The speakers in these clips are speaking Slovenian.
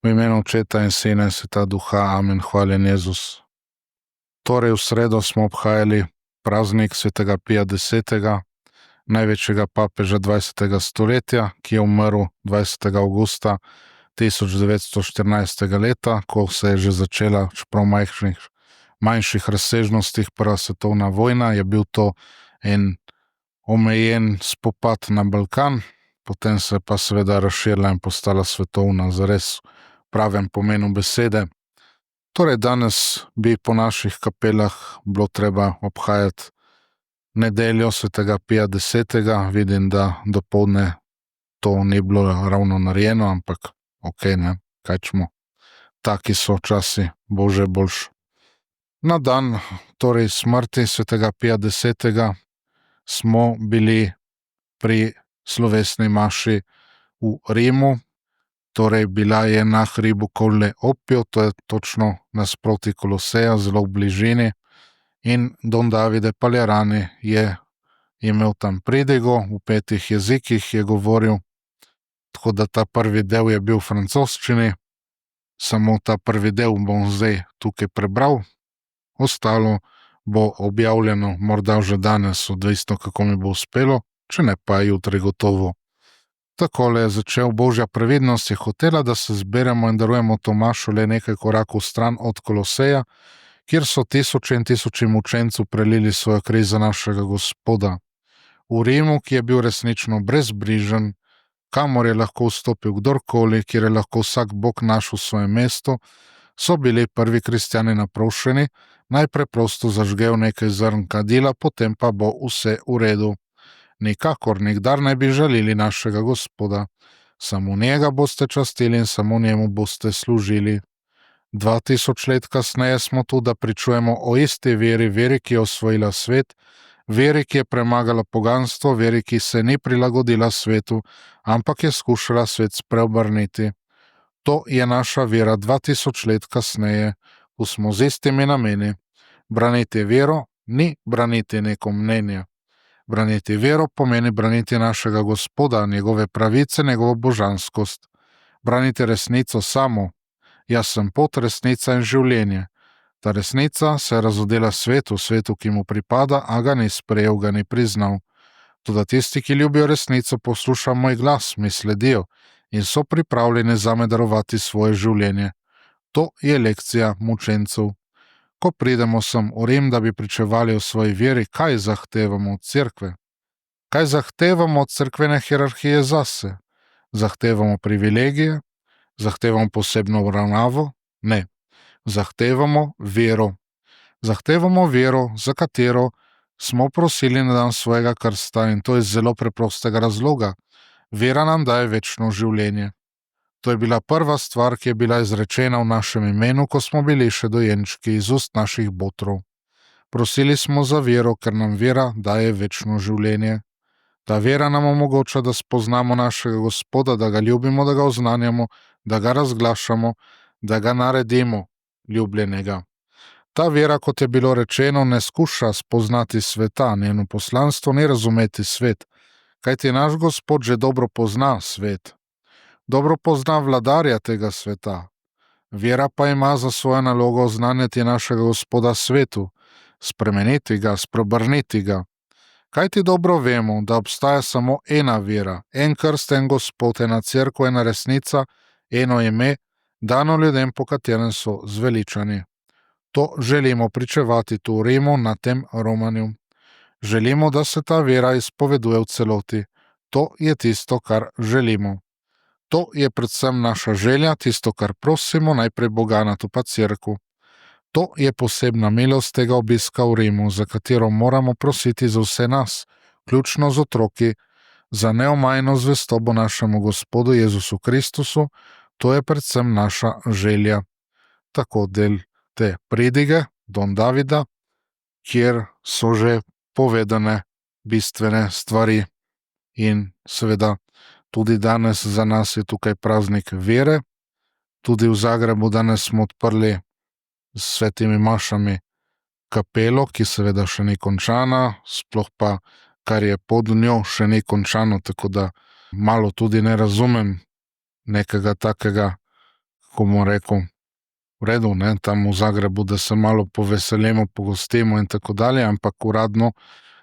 V imenu Očeta in Sina in Sveta Duha, amen, hvaljen Jezus. Torej v sredo smo obhajali praznik svetega Pija X., največjega papeža 20. stoletja, ki je umrl 20. avgusta 1914. leta, ko se je že začela, čeprav manjših razsežnostih, prva svetovna vojna. Je bil to en omejen spopad na Balkan, potem se je pa seveda razširila in postala svetovna, zares v pravem pomenu besede. Torej danes bi po naših kapelah bilo treba obhajati nedeljo svetega Pija X. Vidim, da dopoldne to ni bilo ravno narejeno, ampak okej, ne, kaj čemo. Taki so časi, Bože boljš. Na dan torej smrti svetega Pija X. smo bili pri slovesni maši v Rimu. Torej bila je na hribu Colle Oppio, to je točno nasproti Koloseja, zelo v bližini. In don Davide Palerani je imel tam pridigo, v 5 jezikih je govoril, tako da ta prvi del je bil v francoščini. Samo ta prvi del bom zdaj tukaj prebral, ostalo bo objavljeno morda že danes, odvisno kako mi bo uspelo, če ne pa jutri gotovo. Takole je začel: Božja previdnost je hotela, da se zberemo in darujemo to mašo le nekaj korakov stran od Koloseja, kjer so tisoči in tisoči mučencev prelili svojo kri za našega Gospoda. V Rimu, ki je bil resnično brezbrižen, kamor je lahko vstopil kdorkoli, kjer je lahko vsak bog našel svoje mesto, so bili prvi kristjani naprošeni, naj preprosto zažgejo nekaj zrn kadila, potem pa bo vse v redu. Nikakor nikdar ne bi žalili našega Gospoda. Samo njega boste častili in samo njemu boste služili. 2000 let kasneje smo tu, da pričujemo o isti veri, veri, ki je osvojila svet, veri, ki je premagala poganstvo, veri, ki se ni prilagodila svetu, ampak je skušala svet spreobrniti. To je naša vera 2000 let kasneje, ko smo z istimi nameni. Braniti vero ni braniti neko mnenje. Braniti vero pomeni braniti našega Gospoda, njegove pravice, njegovo božanskost. Braniti resnico samo. Jaz sem pot, resnica in življenje. Ta resnica se je razodela svetu, svetu, ki mu pripada, a ga ni sprejel, ga ni priznal. Toda tisti, ki ljubijo resnico, poslušajo moj glas, mi sledijo in so pripravljeni zame darovati svoje življenje. To je lekcija mučencev. Ko pridemo sem v Rim, da bi pričevali o svoji veri, kaj zahtevamo od cerkve? Kaj zahtevamo od cerkvene hierarhije zase? Zahtevamo privilegije? Zahtevamo posebno obravnavo? Ne. Zahtevamo vero. Zahtevamo vero, za katero smo prosili na dan svojega krsta, in to iz zelo preprostega razloga. Vera nam daje večno življenje. To je bila prva stvar, ki je bila izrečena v našem imenu, ko smo bili še dojenčki iz ust naših botrov. Prosili smo za vero, ker nam vera daje večno življenje. Ta vera nam omogoča, da spoznamo našega Gospoda, da ga ljubimo, da ga oznanjamo, da ga razglašamo, da ga naredimo ljubljenega. Ta vera, kot je bilo rečeno, ne skuša spoznati sveta, njeno poslanstvo ni razumeti svet, kajti naš Gospod že dobro pozna svet. Dobro pozna vladarja tega sveta. Vera pa ima za svojo nalogo oznanjati našega Gospoda svetu, spremeniti ga, spreobrniti ga. Kajti dobro vemo, da obstaja samo ena vera, en krst, en Gospod, ena cerkev, ena resnica, eno ime, dano ljudem, po katerem so zveličani. To želimo pričevati tu v Rimu na tem romanju. Želimo, da se ta vera izpoveduje v celoti. To je tisto, kar želimo. To je predvsem naša želja, tisto, kar prosimo najprej Boga, nato pa cerkev. To je posebna milost tega obiska v Rimu, za katero moramo prositi za vse nas, vključno z otroki, za neomajno zvestobo našemu Gospodu Jezusu Kristusu. To je predvsem naša želja. Tako del te pridige don Davida, kjer so že povedane bistvene stvari. In seveda tudi danes za nas je tukaj praznik vere. Tudi v Zagrebu danes smo odprli s svetimi mašami kapelo, ki seveda še ni končana, sploh pa, kar je pod njo, še ni končano, tako da malo tudi ne razumem nekega takega ko bomo rekel, v redu, ne, tam v Zagrebu, da se malo poveselimo, pogostimo in tako dalje, ampak uradno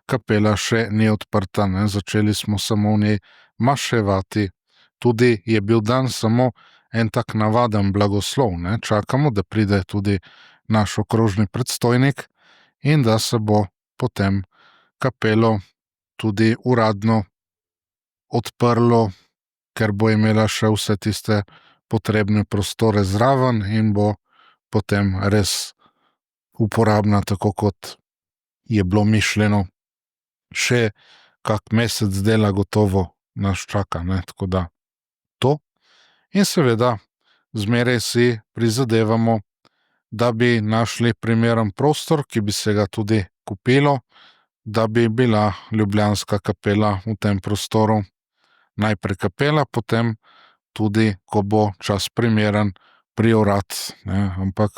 kapela še ni odprta, ne, začeli smo samo v njej maševati. Tudi je bil dan samo en tak navaden blagoslov, ne, čakamo, da pride tudi naš okrožni predstojnik in da se bo potem kapelo tudi uradno odprlo, ker bo imela še vse tiste potrebne prostore zraven in bo potem res uporabna, tako kot je bilo mišljeno. Še kak mesec dela gotovo nas čaka, ne, tako da to. In seveda zmeraj si prizadevamo, da bi našli primeren prostor, ki bi se ga tudi kupilo, da bi bila ljubljanska kapela v tem prostoru. Najprej kapela, potem tudi, ko bo čas primeren, priorat, ne, ampak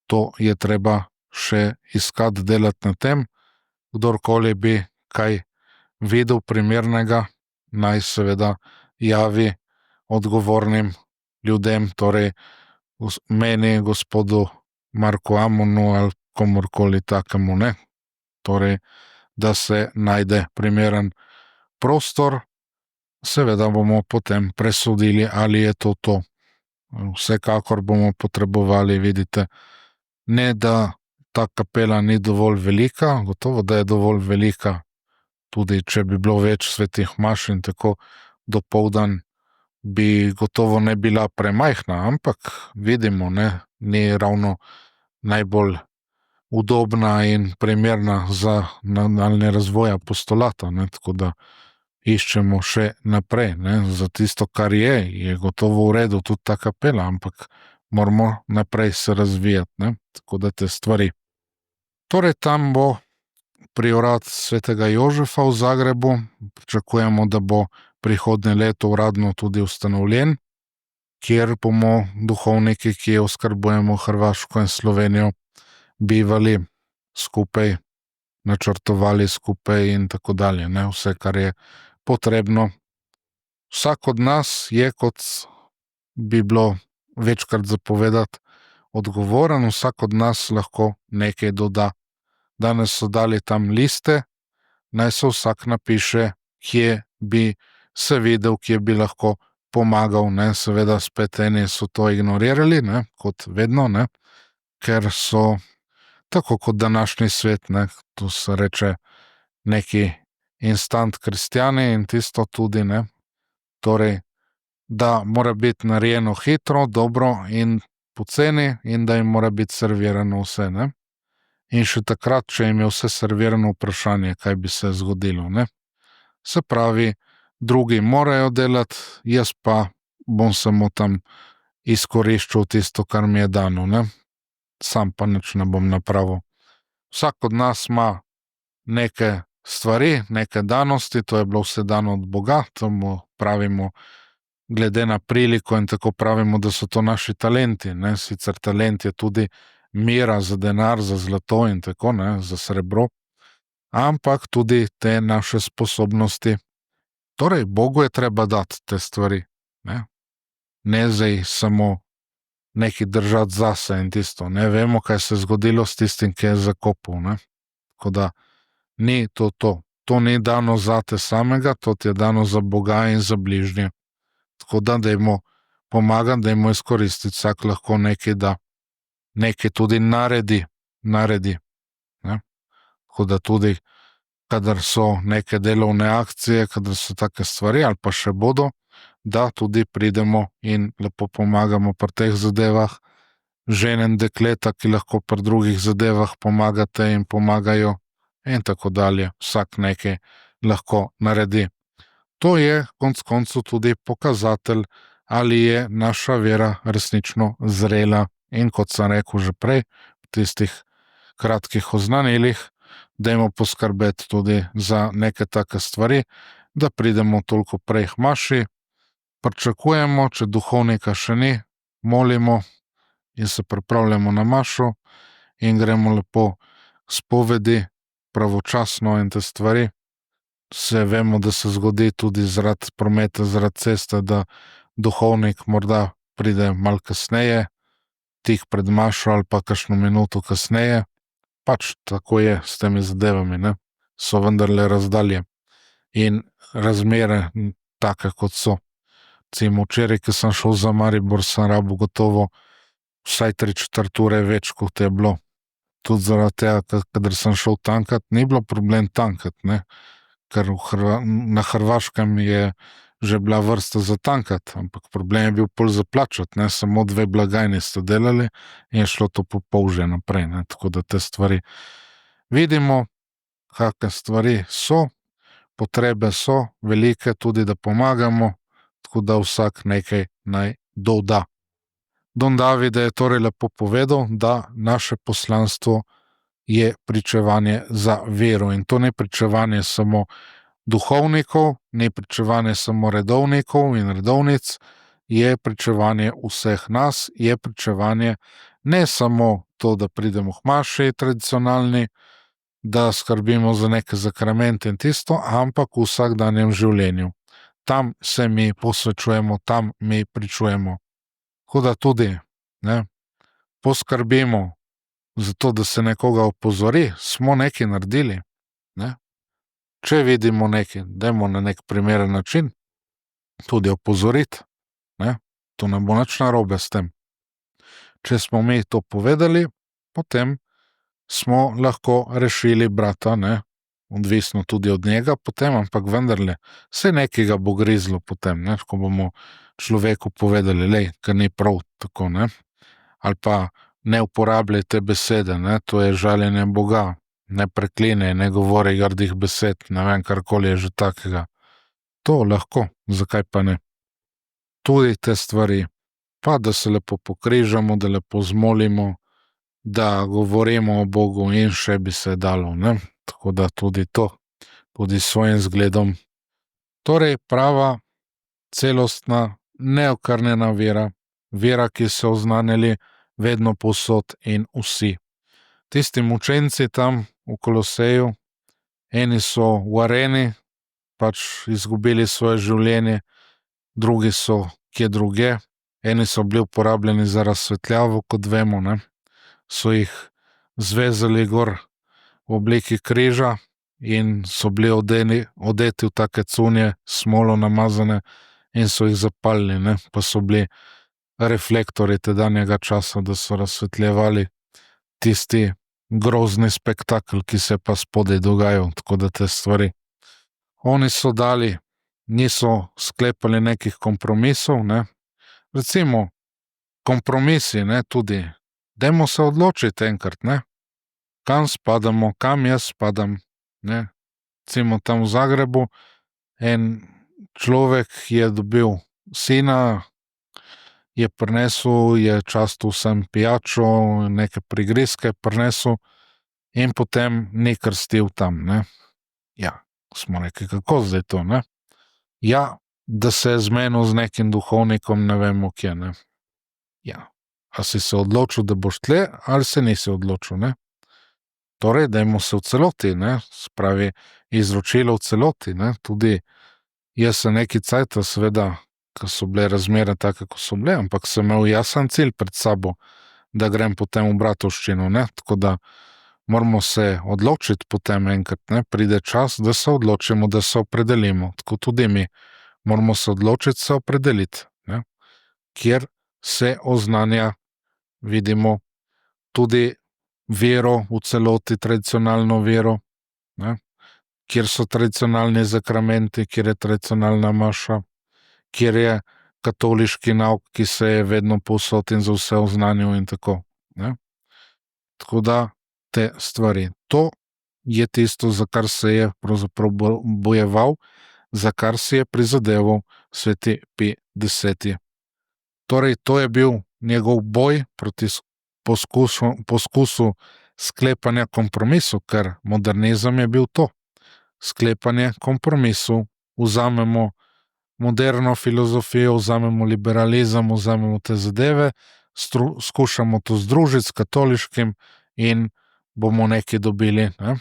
to je treba še iskati, delati na tem. Kdorkoli bi kaj videl primernega, naj seveda javi odgovornim ljudem, torej meni, gospodu Marku Amonu ali komurkoli takemu, ne. Torej, da se najde primeren prostor, seveda bomo potem presodili, ali je to to. Vsekakor bomo potrebovali, vidite, ne da ta kapela ni dovolj velika, gotovo, da je dovolj velika, tudi če bi bilo več svetih maš in tako dopoldan, bi gotovo ne bila premajhna, ampak vidimo, ne, ni ravno najbolj udobna in primerna za nadaljnji razvoj apostolata, ne, tako da iščemo še naprej, ne, za tisto, kar je gotovo v redu tudi ta kapela, ampak moramo naprej se razvijati, ne, tako da te stvari. Torej, tam bo priorat svetega Jožefa v Zagrebu, pričakujemo, da bo prihodnje leto uradno tudi ustanovljen, kjer bomo duhovniki, ki oskrbujemo Hrvaško in Slovenijo, bivali skupaj, načrtovali skupaj in tako dalje, ne, vse, kar je potrebno. Vsak od nas je, kot bi bilo večkrat zapovedati, odgovoren, vsak od nas lahko nekaj doda. Danes so dali tam liste, naj se vsak napiše, kje bi se videl, kje bi lahko pomagal, ne, seveda spet eni so to ignorirali, ne, kot vedno, ne, ker so tako kot današnji svet, ne, tu se reče neki instant kristjani in tisto tudi, ne, torej, da mora biti narejeno hitro, dobro in poceni in da jim mora biti servirano vse, ne. In še takrat, če jim je vse servirano, vprašanje, kaj bi se zgodilo, ne. Se pravi, drugi morajo delati, jaz pa bom samo tam izkoriščal tisto, kar mi je dano, ne. Sam pa nič ne bom napravil. Vsak od nas ima neke stvari, neke danosti, to je bilo vse dano od Boga, to mu pravimo glede na priliko in tako pravimo, da so to naši talenti, ne, sicer talent je tudi mera za denar, za zlato in tako, ne, za srebro, ampak tudi te naše sposobnosti. Torej, Bogu je treba dati te stvari, ne. Ne zdaj samo nekaj držati zase in tisto. Ne vemo, kaj se je zgodilo s tistim, ki je zakopal, ne. Tako da ni to to. To ni dano zate samega, to ti je dano za Boga in za bližnje. Tako da dajmo pomagati, dajmo izkoristiti, vsak lahko nekaj da, nekaj tudi naredi, ne. Tako da tudi, kadar so neke delovne akcije, kadar so take stvari ali pa še bodo, da tudi pridemo in lepo pomagamo pri teh zadevah. Žene in dekleta, ki lahko pri drugih zadevah pomagate in pomagajo in tako dalje. Vsak nekaj lahko naredi. To je konec koncev tudi pokazatelj, ali je naša vera resnično zrela in, kot sem rekel že prej, v tistih kratkih oznanilih, dajmo poskrbeti tudi za neke take stvari, da pridemo toliko prej k maši, pričakujemo, če duhovnika še ni, molimo in se pripravljamo na mašo in gremo lepo spovedi pravočasno in te stvari. Se vemo, da se zgodi tudi zaradi prometa, zaradi ceste, da duhovnik morda pride malo kasneje, tik pred mašo ali pa kakšno minuto kasneje. Pač tako je s temi zadevami, ne. So vendarle razdalje in razmere take, kot so. Recimo včeraj, ko sem šel za Maribor, sem rabil gotovo vsaj 3/4 ure več, kot je bilo. Tudi zaradi tega, kadar sem šel tankat, ni bilo problem tankat, ne. Ker na Hrvaškem je že bila vrsta za tankat, ampak problem je bil pol za plačati, ne. Samo 2 blagajni sta delali in je šlo to po pol že naprej, ne. Tako da te stvari vidimo, kake stvari so, potrebe so velike, tudi da pomagamo, tako da vsak nekaj naj doda. Don Davide je torej lepo povedal, da naše poslanstvo je pričevanje za vero in to ni pričevanje samo duhovnikov, ni pričevanje samo redovnikov in redovnic, je pričevanje vseh nas, je pričevanje ne samo to, da pridemo k maši tradicionalni, da skrbimo za neke zakramente in tisto, ampak v vsakdanjem življenju. Tam se mi posvečujemo, tam mi pričujemo. Tako da tudi, ne, poskrbimo za to, da se nekoga opozori, smo nekaj naredili, ne. Če vidimo nekaj, dajmo na nek primeren način tudi opozoriti, ne. To ne bo nič narobe s tem. Če smo mi to povedali, potem smo lahko rešili brata, ne. Odvisno tudi od njega potem, ampak vendarle, saj nekaj ga bo grizlo potem, ne, ko bomo človeku povedali, glej, ker ni prav tako, ne. Ali pa ne uporabljaj te besede, ne, to je žaljenje Boga, ne preklinjaj, ne govori grdih besed, ne vem, karkoli je že takega. To lahko, zakaj pa ne. Tudi te stvari, pa da se lepo pokrižamo, da lepo zmolimo, da govorimo o Bogu in še bi se dalo, ne. Tako da tudi to, tudi s svojim zgledom. Torej prava, celostna, neokrnjena vera, vera, ki so oznanjali vedno povsod in vsi. Tisti mučenci tam v Koloseju, eni so v areni pač izgubili svoje življenje, drugi so kje drugje, eni so bili uporabljeni za razsvetljavo, kot vemo, ne. So jih zvezali gor v obliki križa in so bili odeti v take cunje, smolo namazane in so jih zapalili, ne, pa so bili reflektorji tedanjega časa, da so razsvetljevali tisti grozni spektakel, ki se je pa spodaj dogajal, tako da te stvari. Oni so dali, niso sklepali nekih kompromisov, ne. Recimo, kompromisi, ne, tudi, dajmo se odločiti enkrat, ne. Kam spadamo, kam jaz spadam, ne. Recimo tam v Zagrebu en človek je dobil sina, je prinesel, je častil vsem pijačo, neke prigrizke prinesel in potem ni krstil tam, ne. Ja, smo rekli, kako zdaj to, ne. Ja, da se je zmenil z nekim duhovnikom, ne vemo kje, ne. Ja, a si se odločil, da boš tle, ali se nisi odločil, ne. Torej, dajmo se v celoti, ne, se pravi, izročilo v celoti, ne, tudi jaz sem neki cajta, seveda, ko so bile razmere take, ko so bile, ampak sem imel jasen cilj pred sabo, da grem potem v bratovščino, ne, tako da moramo se odločiti potem enkrat, ne, pride čas, da se odločimo, da se opredelimo, tako tudi mi moramo se odločiti, se opredeliti, ne, kjer se oznanja, vidimo, tudi vero v celoti, tradicionalno vero, ne, kjer so tradicionalni zakramenti, kjer je tradicionalna maša, kjer je katoliški nauk, ki se je vedno povsod in za vse oznanil in tako, ne. Tako da te stvari. To je tisto, za kar se je pravzaprav bojeval, za kar si je prizadeval sveti Pij X. Torej, to je bil njegov boj proti poskusu sklepanja kompromisov, ker modernizem je bil to. Sklepanje kompromisov, vzamemo moderno filozofijo, vzamemo liberalizem, vzamemo te zadeve, skušamo to združiti s katoliškim in bomo nekaj dobili, ne.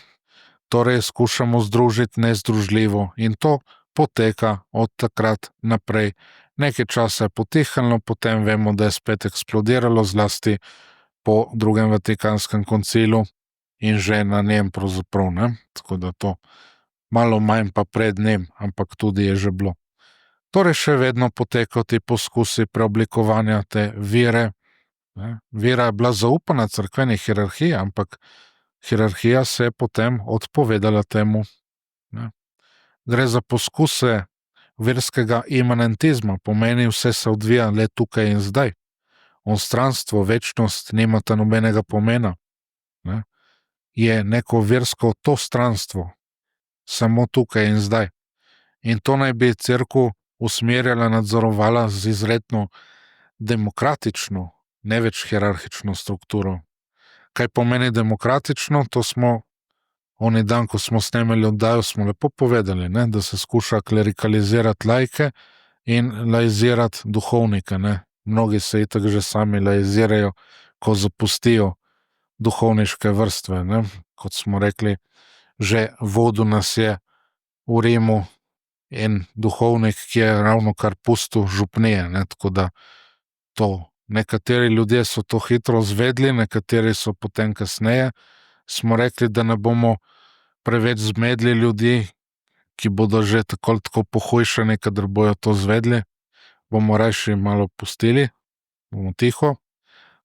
Torej, skušamo združiti nezdružljivo in to poteka od takrat naprej Nekaj časa je potihnilo, potem vemo, da je spet eksplodiralo, zlasti po drugem Vatikanskem koncilu in že na njem pravzaprav, ne. Tako da to malo manj pa pred njim, ampak tudi je že bilo. Torej še vedno potekajo ti poskusi preoblikovanja te vere, ne. Vera je bila zaupana cerkveni hierarhiji, ampak hierarhija se je potem odpovedala temu, ne. Gre za poskuse verskega imanentizma, pomeni vse se odvija le tukaj in zdaj. Onstranstvo, večnost nimata nobenega pomena, ne. Je neko versko to stranstvo, samo tukaj in zdaj. In to naj bi cerkev usmerjala, nadzorovala z izredno demokratično, ne več hierarhično strukturo. Kaj pomeni demokratično, to smo oni dan, ko smo snemali oddajo, smo lepo povedali, ne, da se skuša klerikalizirati laike in laizirati duhovnike, ne. Mnogi se itak že sami laizirajo, ko zapustijo duhovniške vrstve, ne. Kot smo rekli, že vodil nas je v Rimu en duhovnik, ki je ravnokar pustil župnije, ne, tako da to. Nekateri ljudje so to hitro izvedli, nekateri so potem kasneje. Smo rekli, da ne bomo preveč zmedli ljudi, ki bodo že tako ali tako pohujšani, kadar bojo to izvedli. Bomo rajši malo pustili, bomo tiho,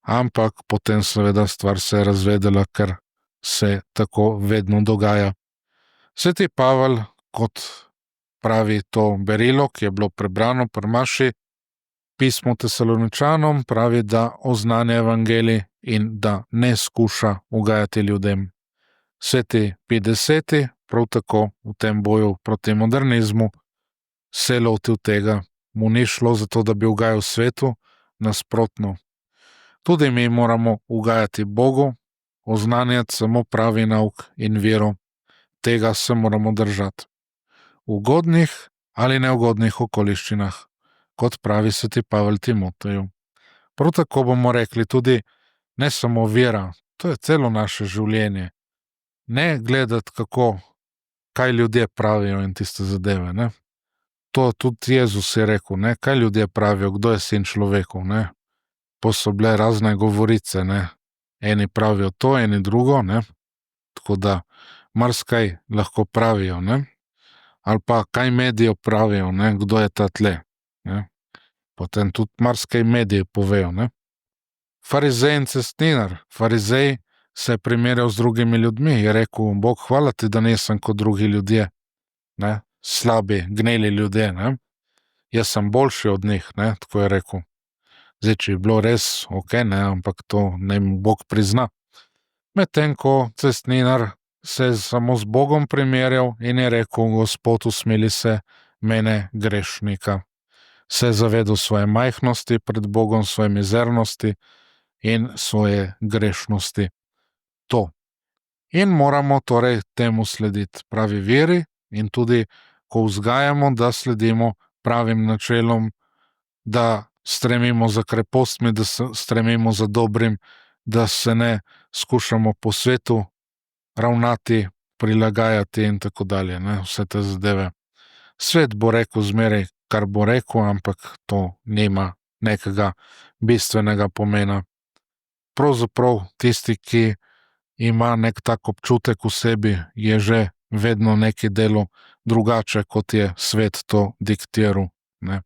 ampak potem seveda stvar se je razvedela, ker se tako vedno dogaja. Sveti Pavel, kot pravi to berilo, ki je bilo prebrano pri maši, pismo Tesaloničanom pravi, da oznanja evangelij in da ne skuša ugajati ljudem. Sveti Pij X, prav tako v tem boju proti modernizmu, se je lotil tega. Mu ni šlo za to, da bi ugajal svetu, nasprotno. Tudi mi moramo ugajati Bogu, oznanjati samo pravi nauk in vero. Tega se moramo držati. V ugodnih ali neugodnih okoliščinah, kot pravi sveti Pavel Timoteju. Prav tako bomo rekli tudi, ne samo vera, to je celo naše življenje. Ne gledati, kaj ljudje pravijo in tiste zadeve, ne. To tudi Jezus je rekel, ne, kaj ljudje pravijo, kdo je sin človekov, ne. To so bile razne govorice, ne. Eni pravijo to, eni drugo, ne. Tako da marsikaj lahko pravijo, ne. Ali pa kaj mediji pravijo, ne, kdo je ta tle, ne. Potem tudi marsikaj mediji povejo, ne. Farizej in cestninar. Farizej se je primerjal z drugimi ljudmi, je rekel, Bog, hvala ti, da nisem kot drugi ljudje, ne, slabi, gnili ljudje, ne. Jaz sem boljši od njih, ne, tako je rekel. Zdaj, če je bilo res, okej, ne, ampak to naj mu Bog prizna. Medtem ko cestninar se je samo z Bogom primerjal in je rekel, Gospod, usmili se mene grešnika. Se je zavedal svoje majhnosti pred Bogom, svoje mizernosti in svoje grešnosti. To. In moramo torej temu slediti, pravi veri, in tudi, ko vzgajamo, da sledimo pravim načelom, da stremimo za krepostmi, da stremimo za dobrim, da se ne skušamo po svetu ravnati, prilagajati in tako dalje, ne, vse te zadeve. Svet bo rekel zmeraj, kar bo rekel, ampak to nima nekega bistvenega pomena. Pravzaprav tisti, ki ima nek tak občutek v sebi, je že vedno neki delo drugače, kot je svet to diktiral, ne.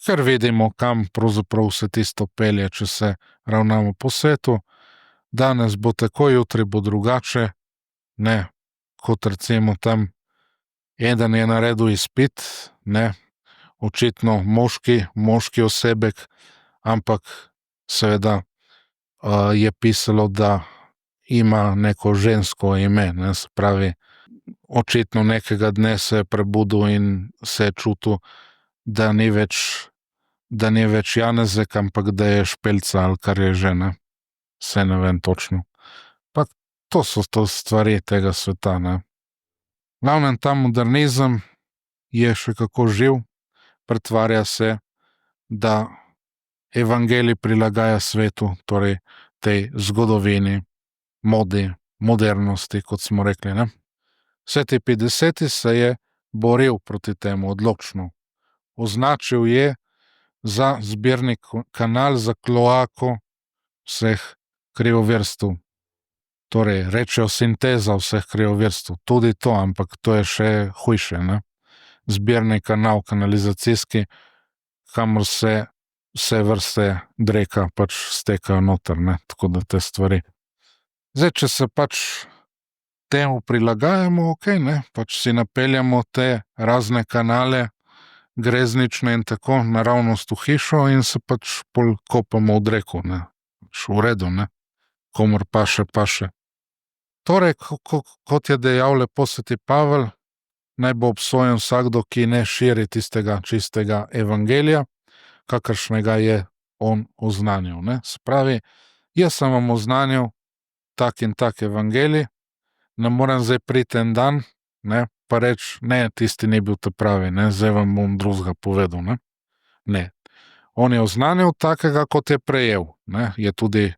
Ker vidimo, kam pravzaprav se tisto pelje, če se ravnamo po svetu. Danes bo tako, jutri bo drugače, ne, kot recimo tam eden je naredil izpit, ne, očitno moški osebek, ampak seveda je pisalo, da ima neko žensko ime, ne, se pravi, očitno nekega dne se je prebudil in se je čutil, da ni več Janezek, ampak da je Špelca ali kar je že, ne. Saj ne vem točno. Pa to so to stvari tega sveta, ne. V glavnem, ta modernizem je še kako živ, pretvarja se, da evangelij prilagaja svetu, torej tej zgodovini, modi, modernosti, kot smo rekli, ne. Sveti Pij X se je boril proti temu odločno. Označil je za zbirni kanal, za kloako vseh krivovirstev. Torej, rečejo sinteza vseh krivovirstev. Tudi to, ampak to je še hujše, ne. Zbirni kanal, kanalizacijski, kamor se vse vrste dreka pač stekajo noter, ne, tako da te stvari. Zdaj, če se pač temu prilagajamo, okej, ne, pač si napeljemo te razne kanale, greznične in tako, naravnost v hišo in se pač pol kopamo v dreku, ne. Pač v redu, ne. Komur paše, paše. Torej, kot je dejal lepo sveti Pavel, naj bo obsojen vsakdo, ki ne širi tistega čistega evangelija, kakršnega je on oznanil, ne. Se pravi, jaz sem vam oznanil tak in tak evangelij, ne morem zdaj priti en dan, ne, pa reči, ne, tisti ni bil ta pravi, ne, zdaj vam bom drugega povedal, ne. Ne. On je oznanil takega, kot je prejel, ne, je tudi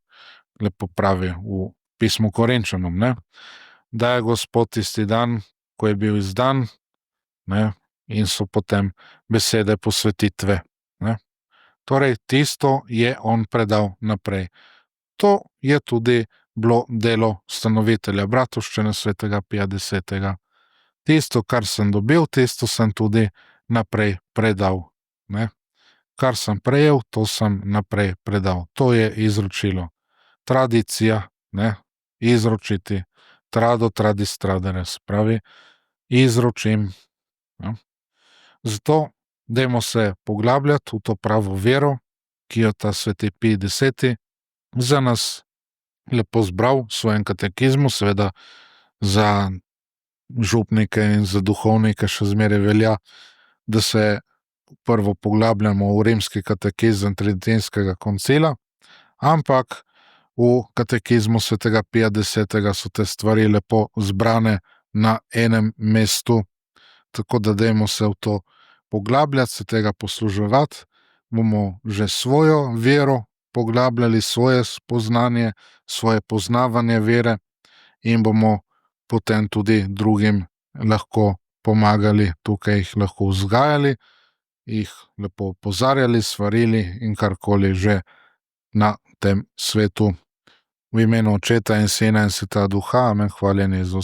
lepo pravi v pismu Korinčanom, ne. Da je Gospod tisti dan, ko je bil izdan, ne, in so potem besede posvetitve, ne. Torej, tisto je on predal naprej. To je tudi bilo delo ustanovitelja bratovščine svetega Pija X. Tisto, kar sem dobil, tisto sem tudi naprej predal, ne. Kar sem prejel, to sem naprej predal. To je izročilo. Tradicija, ne, izročiti. Trado tradis tradere, se pravi, izročim, ne. Zato dajmo se poglabljati v to pravo vero, ki jo ta sveti Pij X za nas lepo zbral v svojem katekizmu, seveda za župnike in za duhovnike še zmeraj velja, da se prvo poglabljamo v rimski katekizem Tridentinskega koncila, ampak v katekizmu svetega Pija X so te stvari lepo zbrane na enem mestu, tako da dajmo se v to poglabljati, se tega posluževati, bomo že svojo vero poglabljali, svoje spoznanje, svoje poznavanje vere in bomo potem tudi drugim lahko pomagali, tukaj jih lahko vzgajali, jih lepo opozarjali, svarili in karkoli že na tem svetu. V imenu Očeta in Sina in Svetega Duha, amen, hvaljen Jezus.